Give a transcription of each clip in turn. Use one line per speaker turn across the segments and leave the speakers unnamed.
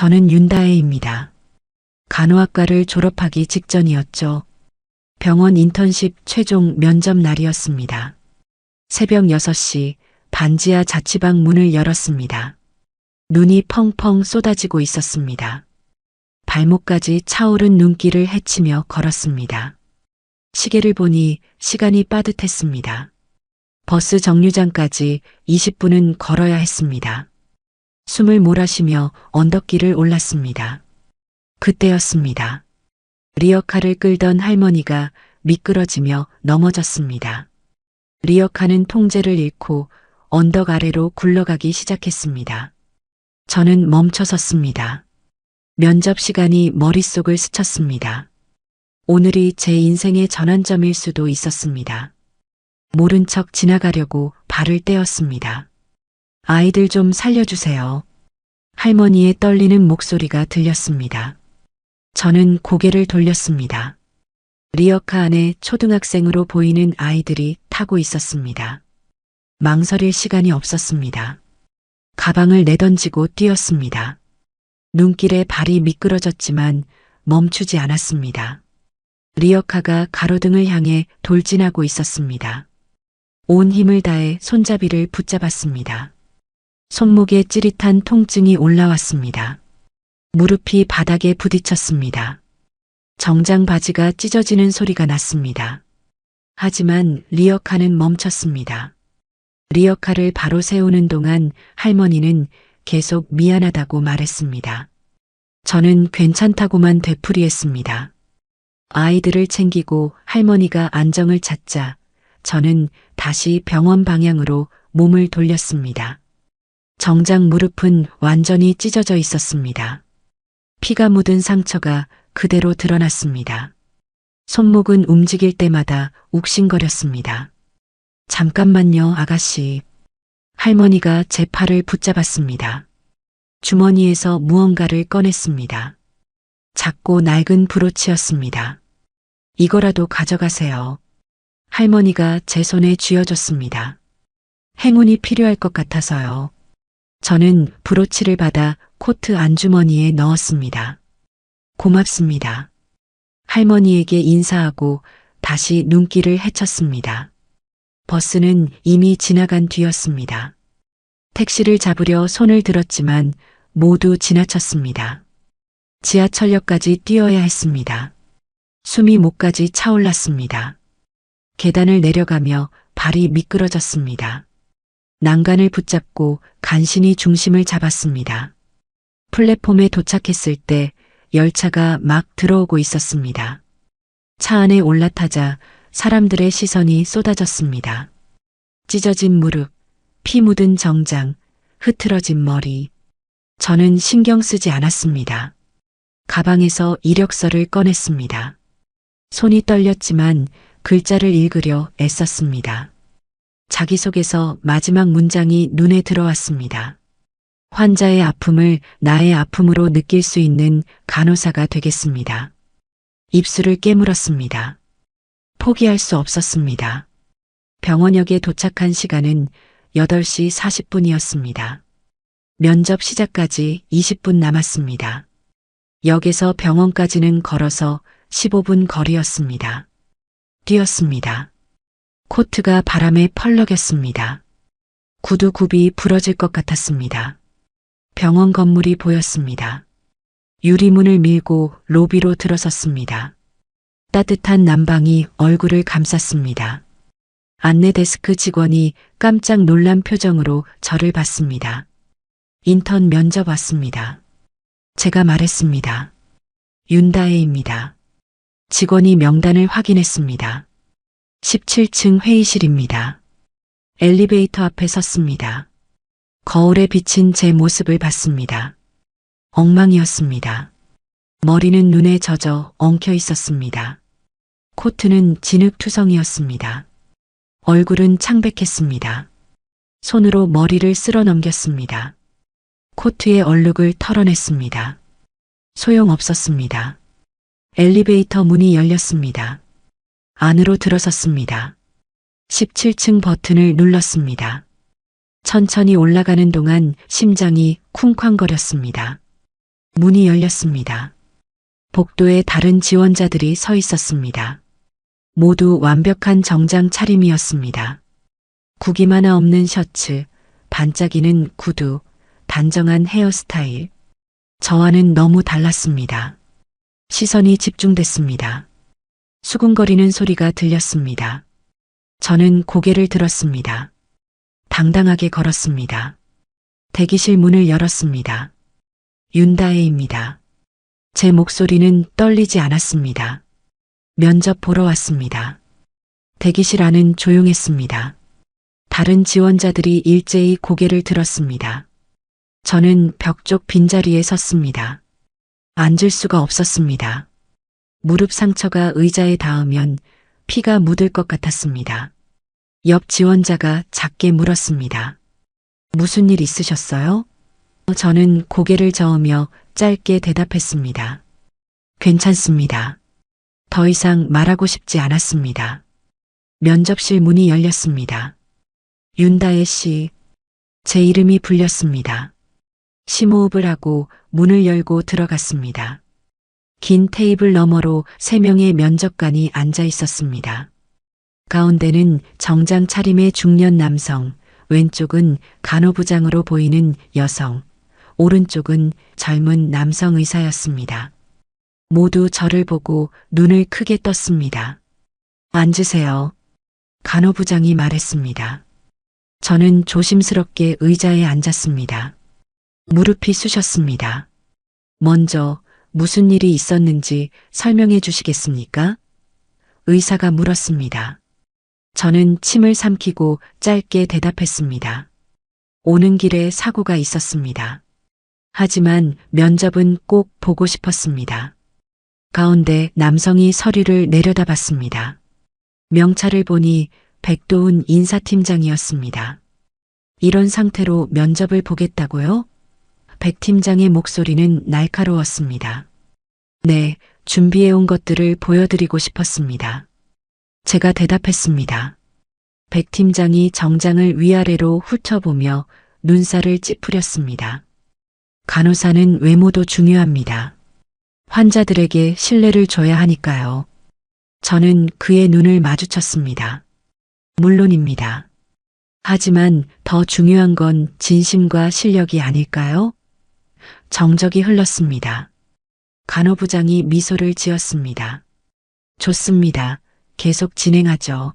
저는 윤다혜입니다. 간호학과를 졸업하기 직전이었죠. 병원 인턴십 최종 면접 날이었습니다. 새벽 6시 반지하 자취방 문을 열었습니다. 눈이 펑펑 쏟아지고 있었습니다. 발목까지 차오른 눈길을 헤치며 걸었습니다. 시계를 보니 시간이 빠듯했습니다. 버스 정류장까지 20분은 걸어야 했습니다. 숨을 몰아쉬며 언덕길을 올랐습니다. 그때였습니다. 리어카를 끌던 할머니가 미끄러지며 넘어졌습니다. 리어카는 통제를 잃고 언덕 아래로 굴러가기 시작했습니다. 저는 멈춰섰습니다. 면접 시간이 머릿속을 스쳤습니다. 오늘이 제 인생의 전환점일 수도 있었습니다. 모른 척 지나가려고 발을 떼었습니다. 아이들 좀 살려주세요. 할머니의 떨리는 목소리가 들렸습니다. 저는 고개를 돌렸습니다. 리어카 안에 초등학생으로 보이는 아이들이 타고 있었습니다. 망설일 시간이 없었습니다. 가방을 내던지고 뛰었습니다. 눈길에 발이 미끄러졌지만 멈추지 않았습니다. 리어카가 가로등을 향해 돌진하고 있었습니다. 온 힘을 다해 손잡이를 붙잡았습니다. 손목에 찌릿한 통증이 올라왔습니다. 무릎이 바닥에 부딪혔습니다. 정장 바지가 찢어지는 소리가 났습니다. 하지만 리어카는 멈췄습니다. 리어카를 바로 세우는 동안 할머니는 계속 미안하다고 말했습니다. 저는 괜찮다고만 되풀이했습니다. 아이들을 챙기고 할머니가 안정을 찾자 저는 다시 병원 방향으로 몸을 돌렸습니다. 정작 무릎은 완전히 찢어져 있었습니다. 피가 묻은 상처가 그대로 드러났습니다. 손목은 움직일 때마다 욱신거렸습니다. 잠깐만요, 아가씨. 할머니가 제 팔을 붙잡았습니다. 주머니에서 무언가를 꺼냈습니다. 작고 낡은 브로치였습니다. 이거라도 가져가세요. 할머니가 제 손에 쥐어줬습니다. 행운이 필요할 것 같아서요. 저는 브로치를 받아 코트 안주머니에 넣었습니다. 고맙습니다. 할머니에게 인사하고 다시 눈길을 헤쳤습니다. 버스는 이미 지나간 뒤였습니다. 택시를 잡으려 손을 들었지만 모두 지나쳤습니다. 지하철역까지 뛰어야 했습니다. 숨이 목까지 차올랐습니다. 계단을 내려가며 발이 미끄러졌습니다. 난간을 붙잡고 간신히 중심을 잡았습니다. 플랫폼에 도착했을 때 열차가 막 들어오고 있었습니다. 차 안에 올라타자 사람들의 시선이 쏟아졌습니다. 찢어진 무릎, 피 묻은 정장, 흐트러진 머리. 저는 신경 쓰지 않았습니다. 가방에서 이력서를 꺼냈습니다. 손이 떨렸지만 글자를 읽으려 애썼습니다. 자기소개서 마지막 문장이 눈에 들어왔습니다. 환자의 아픔을 나의 아픔으로 느낄 수 있는 간호사가 되겠습니다. 입술을 깨물었습니다. 포기할 수 없었습니다. 병원역에 도착한 시간은 8시 40분이었습니다. 면접 시작까지 20분 남았습니다. 역에서 병원까지는 걸어서 15분 거리였습니다. 뛰었습니다. 코트가 바람에 펄럭였습니다. 구두 굽이 부러질 것 같았습니다. 병원 건물이 보였습니다. 유리문을 밀고 로비로 들어섰습니다. 따뜻한 난방이 얼굴을 감쌌습니다. 안내 데스크 직원이 깜짝 놀란 표정으로 저를 봤습니다. 인턴 면접 왔습니다. 제가 말했습니다. 윤다혜입니다. 직원이 명단을 확인했습니다. 17층 회의실입니다. 엘리베이터 앞에 섰습니다. 거울에 비친 제 모습을 봤습니다. 엉망이었습니다. 머리는 눈에 젖어 엉켜 있었습니다. 코트는 진흙투성이었습니다. 얼굴은 창백했습니다. 손으로 머리를 쓸어 넘겼습니다. 코트의 얼룩을 털어냈습니다. 소용없었습니다. 엘리베이터 문이 열렸습니다. 안으로 들어섰습니다. 17층 버튼을 눌렀습니다. 천천히 올라가는 동안 심장이 쿵쾅거렸습니다. 문이 열렸습니다. 복도에 다른 지원자들이 서 있었습니다. 모두 완벽한 정장 차림이었습니다. 구김 하나 없는 셔츠, 반짝이는 구두, 단정한 헤어스타일. 저와는 너무 달랐습니다. 시선이 집중됐습니다. 수군거리는 소리가 들렸습니다. 저는 고개를 들었습니다. 당당하게 걸었습니다. 대기실 문을 열었습니다. 윤다혜입니다. 제 목소리는 떨리지 않았습니다. 면접 보러 왔습니다. 대기실 안은 조용했습니다. 다른 지원자들이 일제히 고개를 들었습니다. 저는 벽 쪽 빈자리에 섰습니다. 앉을 수가 없었습니다. 무릎 상처가 의자에 닿으면 피가 묻을 것 같았습니다. 옆 지원자가 작게 물었습니다. 무슨 일 있으셨어요? 저는 고개를 저으며 짧게 대답했습니다. 괜찮습니다. 더 이상 말하고 싶지 않았습니다. 면접실 문이 열렸습니다. 윤다혜 씨, 제 이름이 불렸습니다. 심호흡을 하고 문을 열고 들어갔습니다. 긴 테이블 너머로 3명의 면접관이 앉아 있었습니다. 가운데는 정장 차림의 중년 남성, 왼쪽은 간호부장으로 보이는 여성, 오른쪽은 젊은 남성 의사였습니다. 모두 저를 보고 눈을 크게 떴습니다. 앉으세요. 간호부장이 말했습니다. 저는 조심스럽게 의자에 앉았습니다. 무릎이 쑤셨습니다. 먼저 무슨 일이 있었는지 설명해 주시겠습니까? 의사가 물었습니다. 저는 침을 삼키고 짧게 대답했습니다. 오는 길에 사고가 있었습니다. 하지만 면접은 꼭 보고 싶었습니다. 가운데 남성이 서류를 내려다봤습니다. 명찰을 보니 백도훈 인사팀장이었습니다. 이런 상태로 면접을 보겠다고요? 백 팀장의 목소리는 날카로웠습니다. 네, 준비해온 것들을 보여드리고 싶었습니다. 제가 대답했습니다. 백 팀장이 정장을 위아래로 훑어보며 눈살을 찌푸렸습니다. 간호사는 외모도 중요합니다. 환자들에게 신뢰를 줘야 하니까요. 저는 그의 눈을 마주쳤습니다. 물론입니다. 하지만 더 중요한 건 진심과 실력이 아닐까요? 정적이 흘렀습니다. 간호부장이 미소를 지었습니다. 좋습니다. 계속 진행하죠.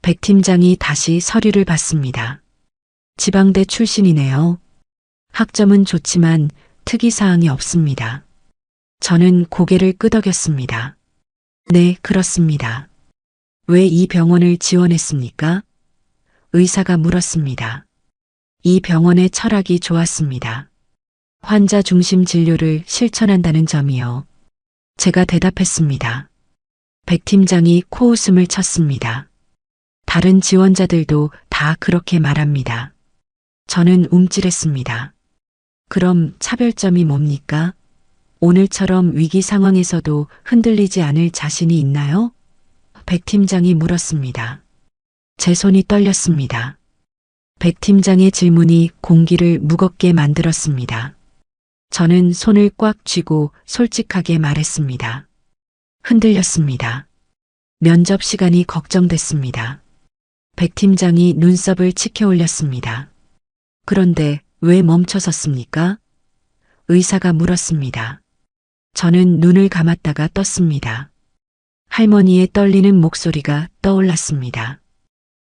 백 팀장이 다시 서류를 봤습니다. 지방대 출신이네요. 학점은 좋지만 특이사항이 없습니다. 저는 고개를 끄덕였습니다. 네, 그렇습니다. 왜 이 병원을 지원했습니까? 의사가 물었습니다. 이 병원의 철학이 좋았습니다. 환자 중심 진료를 실천한다는 점이요. 제가 대답했습니다. 백 팀장이 코웃음을 쳤습니다. 다른 지원자들도 다 그렇게 말합니다. 저는 움찔했습니다. 그럼 차별점이 뭡니까? 오늘처럼 위기 상황에서도 흔들리지 않을 자신이 있나요? 백 팀장이 물었습니다. 제 손이 떨렸습니다. 백 팀장의 질문이 공기를 무겁게 만들었습니다. 저는 손을 꽉 쥐고 솔직하게 말했습니다. 흔들렸습니다. 면접 시간이 걱정됐습니다. 백 팀장이 눈썹을 치켜 올렸습니다. 그런데 왜 멈춰섰습니까? 의사가 물었습니다. 저는 눈을 감았다가 떴습니다. 할머니의 떨리는 목소리가 떠올랐습니다.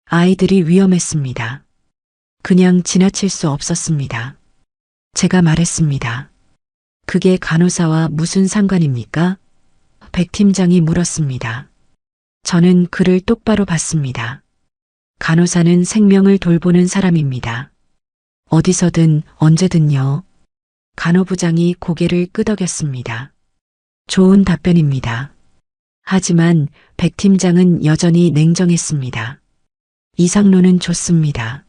아이들이 위험했습니다. 그냥 지나칠 수 없었습니다. 제가 말했습니다. 그게 간호사와 무슨 상관입니까? 백 팀장이 물었습니다. 저는 그를 똑바로 봤습니다. 간호사는 생명을 돌보는 사람입니다. 어디서든 언제든요. 간호부장이 고개를 끄덕였습니다. 좋은 답변입니다. 하지만 백 팀장은 여전히 냉정했습니다. 이상로는 좋습니다.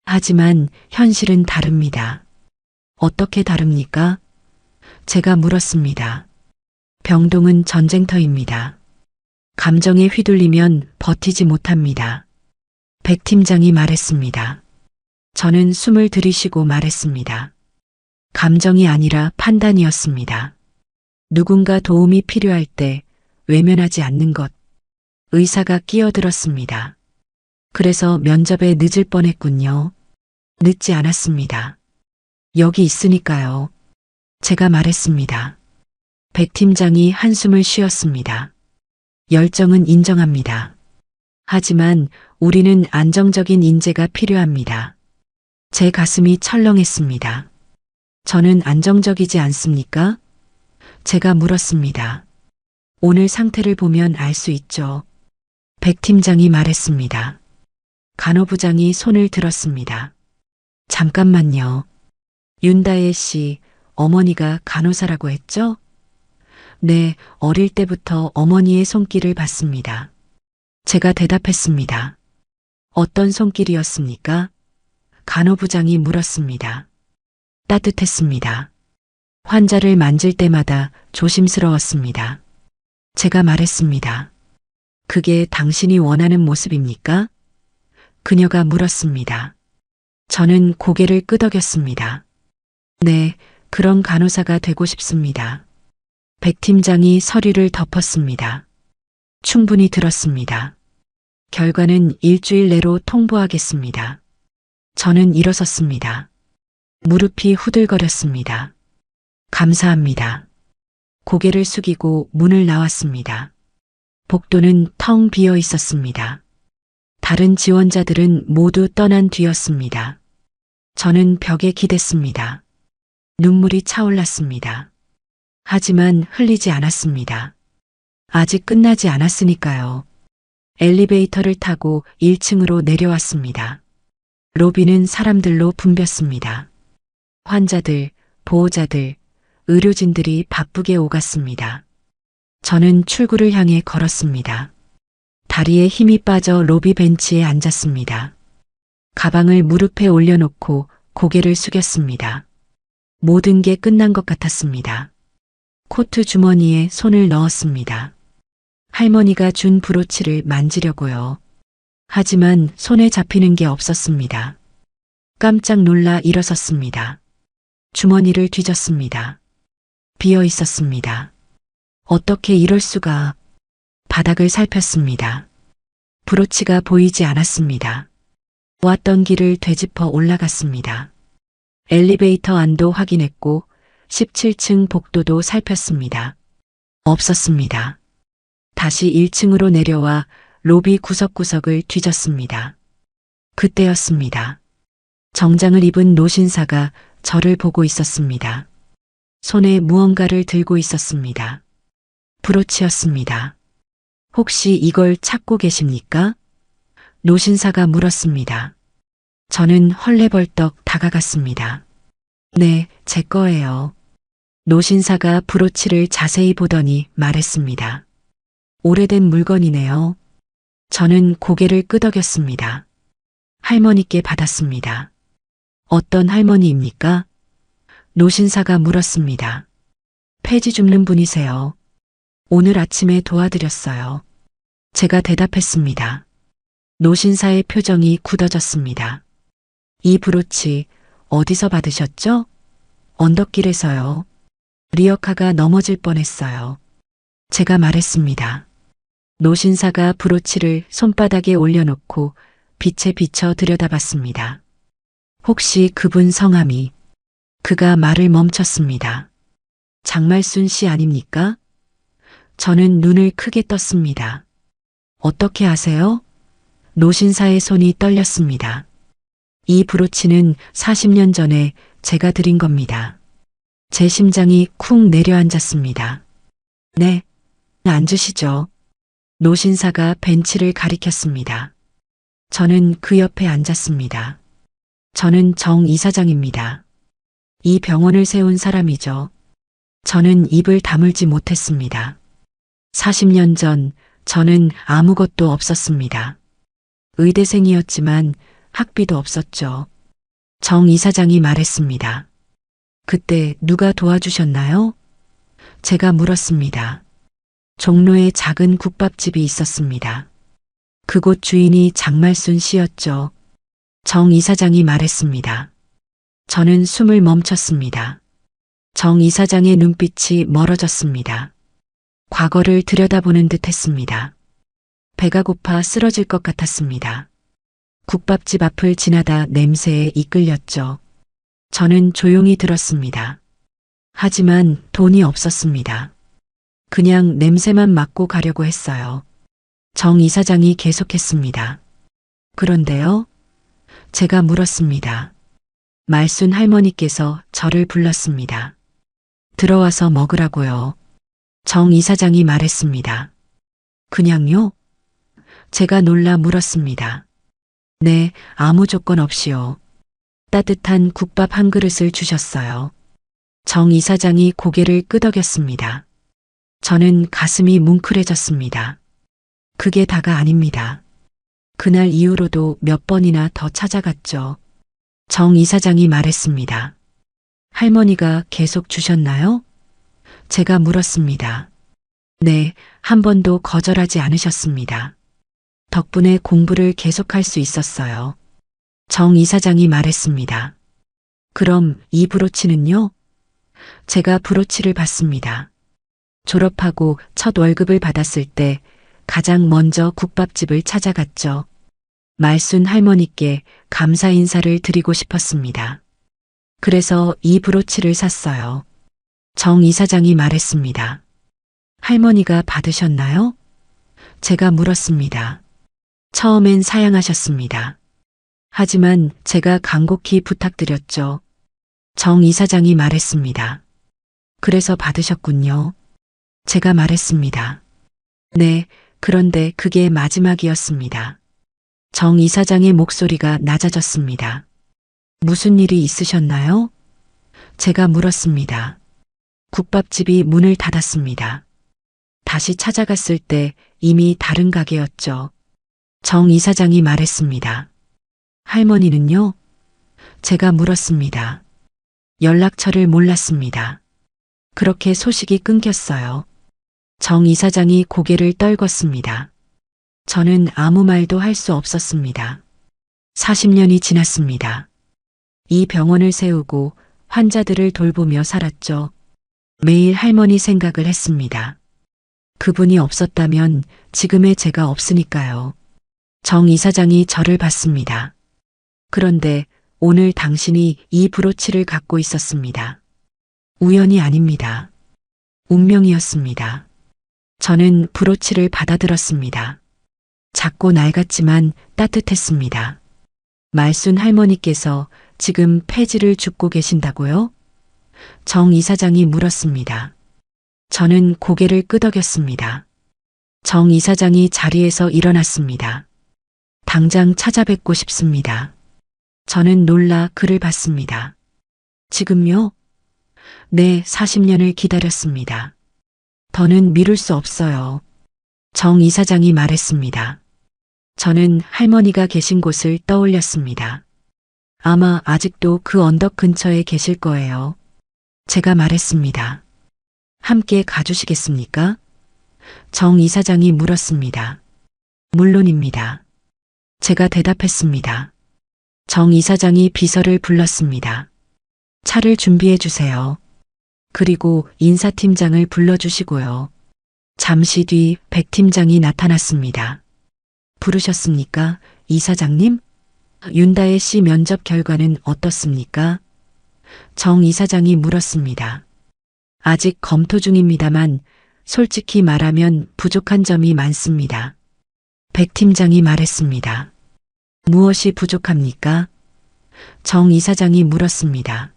하지만 현실은 다릅니다. 어떻게 다릅니까? 제가 물었습니다. 병동은 전쟁터입니다. 감정에 휘둘리면 버티지 못합니다. 백 팀장이 말했습니다. 저는 숨을 들이쉬고 말했습니다. 감정이 아니라 판단이었습니다. 누군가 도움이 필요할 때 외면하지 않는 것. 의사가 끼어들었습니다. 그래서 면접에 늦을 뻔했군요. 늦지 않았습니다. 여기 있으니까요. 제가 말했습니다. 백 팀장이 한숨을 쉬었습니다. 열정은 인정합니다. 하지만 우리는 안정적인 인재가 필요합니다. 제 가슴이 철렁했습니다. 저는 안정적이지 않습니까? 제가 물었습니다. 오늘 상태를 보면 알 수 있죠. 백 팀장이 말했습니다. 간호부장이 손을 들었습니다. 잠깐만요. 윤다혜 씨, 어머니가 간호사라고 했죠? 네, 어릴 때부터 어머니의 손길을 봤습니다. 제가 대답했습니다. 어떤 손길이었습니까? 간호부장이 물었습니다. 따뜻했습니다. 환자를 만질 때마다 조심스러웠습니다. 제가 말했습니다. 그게 당신이 원하는 모습입니까? 그녀가 물었습니다. 저는 고개를 끄덕였습니다. 네, 그런 간호사가 되고 싶습니다. 백 팀장이 서류를 덮었습니다. 충분히 들었습니다. 결과는 일주일 내로 통보하겠습니다. 저는 일어섰습니다. 무릎이 후들거렸습니다. 감사합니다. 고개를 숙이고 문을 나왔습니다. 복도는 텅 비어 있었습니다. 다른 지원자들은 모두 떠난 뒤였습니다. 저는 벽에 기댔습니다. 눈물이 차올랐습니다. 하지만 흘리지 않았습니다. 아직 끝나지 않았으니까요. 엘리베이터를 타고 1층으로 내려왔습니다. 로비는 사람들로 붐볐습니다. 환자들, 보호자들, 의료진들이 바쁘게 오갔습니다. 저는 출구를 향해 걸었습니다. 다리에 힘이 빠져 로비 벤치에 앉았습니다. 가방을 무릎에 올려놓고 고개를 숙였습니다. 모든 게 끝난 것 같았습니다. 코트 주머니에 손을 넣었습니다. 할머니가 준 브로치를 만지려고요. 하지만 손에 잡히는 게 없었습니다. 깜짝 놀라 일어섰습니다. 주머니를 뒤졌습니다. 비어 있었습니다. 어떻게 이럴 수가. 바닥을 살폈습니다. 브로치가 보이지 않았습니다. 왔던 길을 되짚어 올라갔습니다. 엘리베이터 안도 확인했고 17층 복도도 살폈습니다. 없었습니다. 다시 1층으로 내려와 로비 구석구석을 뒤졌습니다. 그때였습니다. 정장을 입은 노신사가 저를 보고 있었습니다. 손에 무언가를 들고 있었습니다. 브로치였습니다. 혹시 이걸 찾고 계십니까? 노신사가 물었습니다. 저는 헐레벌떡 다가갔습니다. 네, 제 거예요. 노신사가 브로치를 자세히 보더니 말했습니다. 오래된 물건이네요. 저는 고개를 끄덕였습니다. 할머니께 받았습니다. 어떤 할머니입니까? 노신사가 물었습니다. 폐지 줍는 분이세요. 오늘 아침에 도와드렸어요. 제가 대답했습니다. 노신사의 표정이 굳어졌습니다. 이 브로치 어디서 받으셨죠? 언덕길에서요. 리어카가 넘어질 뻔했어요. 제가 말했습니다. 노신사가 브로치를 손바닥에 올려놓고 빛에 비춰 들여다봤습니다. 혹시 그분 성함이? 그가 말을 멈췄습니다. 장말순 씨 아닙니까? 저는 눈을 크게 떴습니다. 어떻게 아세요? 노신사의 손이 떨렸습니다. 이 브로치는 40년 전에 제가 드린 겁니다. 제 심장이 쿵 내려앉았습니다. 네, 앉으시죠. 노신사가 벤치를 가리켰습니다. 저는 그 옆에 앉았습니다. 저는 정 이사장입니다. 이 병원을 세운 사람이죠. 저는 입을 다물지 못했습니다. 40년 전 저는 아무것도 없었습니다. 의대생이었지만 학비도 없었죠. 정 이사장이 말했습니다. 그때 누가 도와주셨나요? 제가 물었습니다. 종로에 작은 국밥집이 있었습니다. 그곳 주인이 장말순 씨였죠. 정 이사장이 말했습니다. 저는 숨을 멈췄습니다. 정 이사장의 눈빛이 멀어졌습니다. 과거를 들여다보는 듯 했습니다. 배가 고파 쓰러질 것 같았습니다. 국밥집 앞을 지나다 냄새에 이끌렸죠. 저는 조용히 들었습니다. 하지만 돈이 없었습니다. 그냥 냄새만 맡고 가려고 했어요. 정 이사장이 계속했습니다. 그런데요? 제가 물었습니다. 말순 할머니께서 저를 불렀습니다. 들어와서 먹으라고요. 정 이사장이 말했습니다. 그냥요? 제가 놀라 물었습니다. 네, 아무 조건 없이요. 따뜻한 국밥 한 그릇을 주셨어요. 정 이사장이 고개를 끄덕였습니다. 저는 가슴이 뭉클해졌습니다. 그게 다가 아닙니다. 그날 이후로도 몇 번이나 더 찾아갔죠. 정 이사장이 말했습니다. 할머니가 계속 주셨나요? 제가 물었습니다. 네, 한 번도 거절하지 않으셨습니다. 덕분에 공부를 계속할 수 있었어요. 정 이사장이 말했습니다. 그럼 이 브로치는요? 제가 브로치를 받습니다. 졸업하고 첫 월급을 받았을 때 가장 먼저 국밥집을 찾아갔죠. 말순 할머니께 감사 인사를 드리고 싶었습니다. 그래서 이 브로치를 샀어요. 정 이사장이 말했습니다. 할머니가 받으셨나요? 제가 물었습니다. 처음엔 사양하셨습니다. 하지만 제가 간곡히 부탁드렸죠. 정 이사장이 말했습니다. 그래서 받으셨군요. 제가 말했습니다. 네, 그런데 그게 마지막이었습니다. 정 이사장의 목소리가 낮아졌습니다. 무슨 일이 있으셨나요? 제가 물었습니다. 국밥집이 문을 닫았습니다. 다시 찾아갔을 때 이미 다른 가게였죠. 정 이사장이 말했습니다. 할머니는요? 제가 물었습니다. 연락처를 몰랐습니다. 그렇게 소식이 끊겼어요. 정 이사장이 고개를 떨궜습니다. 저는 아무 말도 할 수 없었습니다. 40년이 지났습니다. 이 병원을 세우고 환자들을 돌보며 살았죠. 매일 할머니 생각을 했습니다. 그분이 없었다면 지금의 제가 없으니까요. 정 이사장이 저를 봤습니다. 그런데 오늘 당신이 이 브로치를 갖고 있었습니다. 우연이 아닙니다. 운명이었습니다. 저는 브로치를 받아들었습니다. 작고 낡았지만 따뜻했습니다. 말순 할머니께서 지금 폐지를 줍고 계신다고요? 정 이사장이 물었습니다. 저는 고개를 끄덕였습니다. 정 이사장이 자리에서 일어났습니다. 당장 찾아뵙고 싶습니다. 저는 놀라 그를 봤습니다. 지금요? 네, 40년을 기다렸습니다. 더는 미룰 수 없어요. 정 이사장이 말했습니다. 저는 할머니가 계신 곳을 떠올렸습니다. 아마 아직도 그 언덕 근처에 계실 거예요. 제가 말했습니다. 함께 가주시겠습니까? 정 이사장이 물었습니다. 물론입니다. 제가 대답했습니다. 정 이사장이 비서를 불렀습니다. 차를 준비해 주세요. 그리고 인사팀장을 불러주시고요. 잠시 뒤 백 팀장이 나타났습니다. 부르셨습니까, 이사장님? 윤다혜 씨 면접 결과는 어떻습니까? 정 이사장이 물었습니다. 아직 검토 중입니다만 솔직히 말하면 부족한 점이 많습니다. 백 팀장이 말했습니다. 무엇이 부족합니까? 정 이사장이 물었습니다.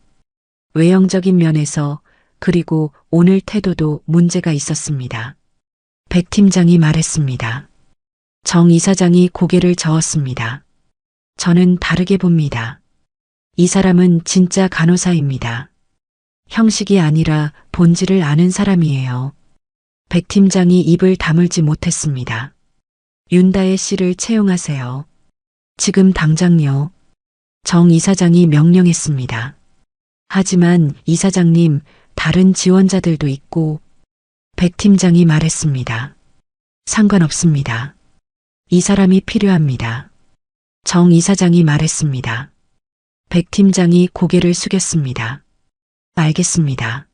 외형적인 면에서 그리고 오늘 태도도 문제가 있었습니다. 백 팀장이 말했습니다. 정 이사장이 고개를 저었습니다. 저는 다르게 봅니다. 이 사람은 진짜 간호사입니다. 형식이 아니라 본질을 아는 사람이에요. 백 팀장이 입을 다물지 못했습니다. 윤다혜 씨를 채용하세요. 지금 당장요. 정 이사장이 명령했습니다. 하지만 이사장님, 다른 지원자들도 있고, 백 팀장이 말했습니다. 상관없습니다. 이 사람이 필요합니다. 정 이사장이 말했습니다. 백 팀장이 고개를 숙였습니다. 알겠습니다.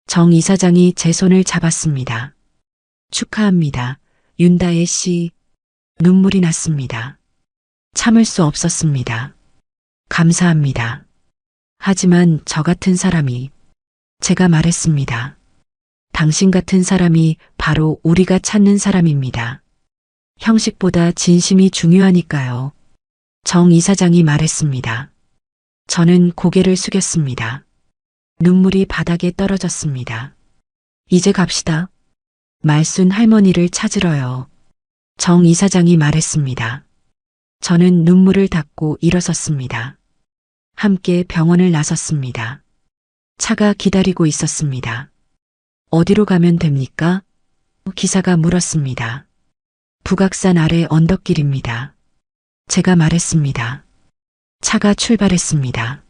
정 이사장이 제 손을 잡았습니다. 축하합니다. 윤다혜 씨. 눈물이 났습니다. 참을 수 없었습니다. 감사합니다. 하지만 저 같은 사람이, 제가 말했습니다. 당신 같은 사람이 바로 우리가 찾는 사람입니다. 형식보다 진심이 중요하니까요. 정 이사장이 말했습니다. 저는 고개를 숙였습니다. 눈물이 바닥에 떨어졌습니다. 이제 갑시다. 말순 할머니를 찾으러요. 정 이사장이 말했습니다. 저는 눈물을 닦고 일어섰습니다. 함께 병원을 나섰습니다. 차가 기다리고 있었습니다. 어디로 가면 됩니까? 기사가 물었습니다. 북악산 아래 언덕길입니다. 제가 말했습니다. 차가 출발했습니다.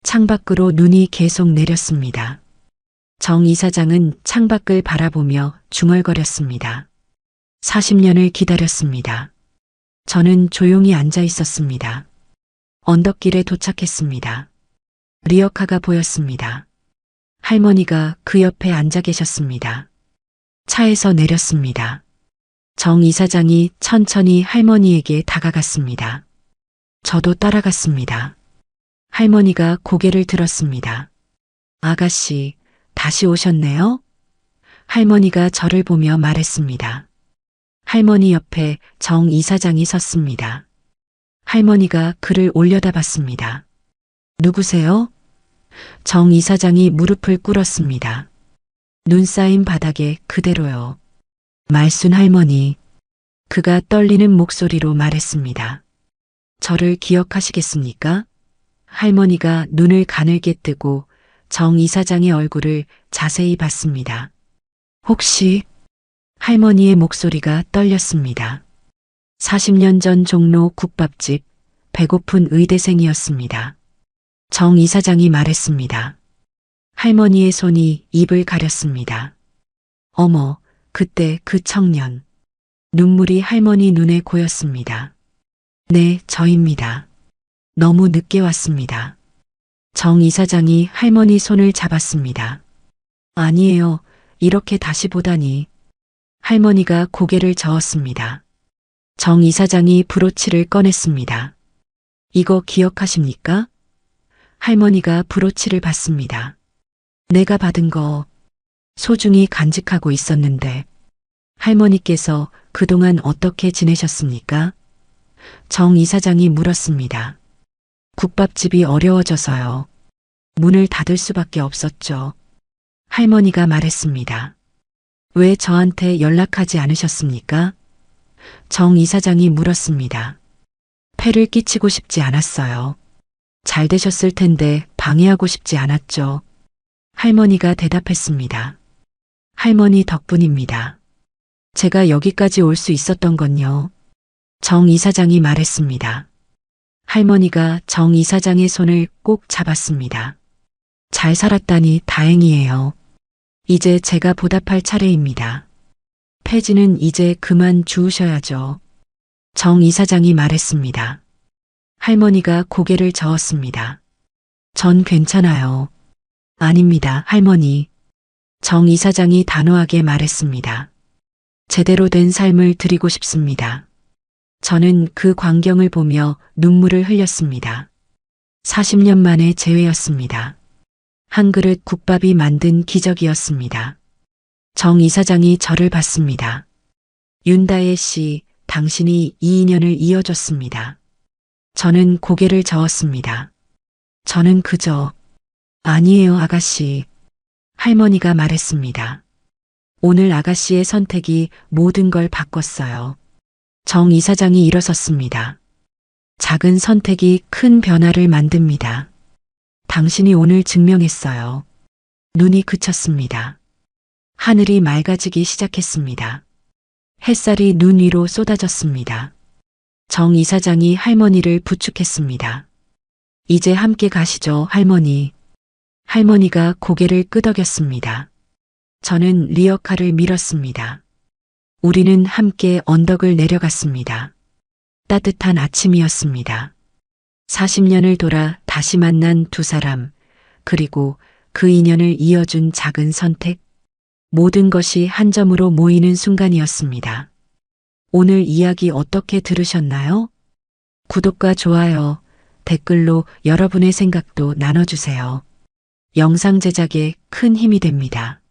창밖으로 눈이 계속 내렸습니다. 정 이사장은 창밖을 바라보며 중얼거렸습니다. 40년을 기다렸습니다. 저는 조용히 앉아 있었습니다. 언덕길에 도착했습니다. 리어카가 보였습니다. 할머니가 그 옆에 앉아 계셨습니다. 차에서 내렸습니다. 정 이사장이 천천히 할머니에게 다가갔습니다. 저도 따라갔습니다. 할머니가 고개를 들었습니다. 아가씨, 다시 오셨네요? 할머니가 저를 보며 말했습니다. 할머니 옆에 정 이사장이 섰습니다. 할머니가 그를 올려다봤습니다. 누구세요? 정 이사장이 무릎을 꿇었습니다. 눈 쌓인 바닥에 그대로요. 말순 할머니. 그가 떨리는 목소리로 말했습니다. 저를 기억하시겠습니까? 할머니가 눈을 가늘게 뜨고 정 이사장의 얼굴을 자세히 봤습니다. 혹시? 할머니의 목소리가 떨렸습니다. 40년 전 종로 국밥집, 배고픈 의대생이었습니다. 정 이사장이 말했습니다. 할머니의 손이 입을 가렸습니다. 어머, 그때 그 청년. 눈물이 할머니 눈에 고였습니다. 네, 저입니다. 너무 늦게 왔습니다. 정 이사장이 할머니 손을 잡았습니다. 아니에요. 이렇게 다시 보다니. 할머니가 고개를 저었습니다. 정 이사장이 브로치를 꺼냈습니다. 이거 기억하십니까? 할머니가 브로치를 받습니다. 내가 받은 거 소중히 간직하고 있었는데 할머니께서 그동안 어떻게 지내셨습니까? 정 이사장이 물었습니다. 국밥집이 어려워져서요. 문을 닫을 수밖에 없었죠. 할머니가 말했습니다. 왜 저한테 연락하지 않으셨습니까? 정 이사장이 물었습니다. 폐를 끼치고 싶지 않았어요. 잘 되셨을 텐데 방해하고 싶지 않았죠. 할머니가 대답했습니다. 할머니 덕분입니다. 제가 여기까지 올 수 있었던 건요. 정 이사장이 말했습니다. 할머니가 정 이사장의 손을 꼭 잡았습니다. 잘 살았다니 다행이에요. 이제 제가 보답할 차례입니다. 폐지는 이제 그만 주우셔야죠. 정 이사장이 말했습니다. 할머니가 고개를 저었습니다. 전 괜찮아요. 아닙니다, 할머니. 정 이사장이 단호하게 말했습니다. 제대로 된 삶을 드리고 싶습니다. 저는 그 광경을 보며 눈물을 흘렸습니다. 40년 만에 재회였습니다. 한 그릇 국밥이 만든 기적이었습니다. 정 이사장이 저를 봤습니다. 윤다혜 씨, 당신이 이 인연을 이어줬습니다. 저는 고개를 저었습니다. 저는 그저, 아니에요, 아가씨. 할머니가 말했습니다. 오늘 아가씨의 선택이 모든 걸 바꿨어요. 정 이사장이 일어섰습니다. 작은 선택이 큰 변화를 만듭니다. 당신이 오늘 증명했어요. 눈이 그쳤습니다. 하늘이 맑아지기 시작했습니다. 햇살이 눈 위로 쏟아졌습니다. 정 이사장이 할머니를 부축했습니다. 이제 함께 가시죠, 할머니. 할머니가 고개를 끄덕였습니다. 저는 리어카를 밀었습니다. 우리는 함께 언덕을 내려갔습니다. 따뜻한 아침이었습니다. 40년을 돌아 다시 만난 두 사람, 그리고 그 인연을 이어준 작은 선택, 모든 것이 한 점으로 모이는 순간이었습니다. 오늘 이야기 어떻게 들으셨나요? 구독과 좋아요, 댓글로 여러분의 생각도 나눠주세요. 영상 제작에 큰 힘이 됩니다.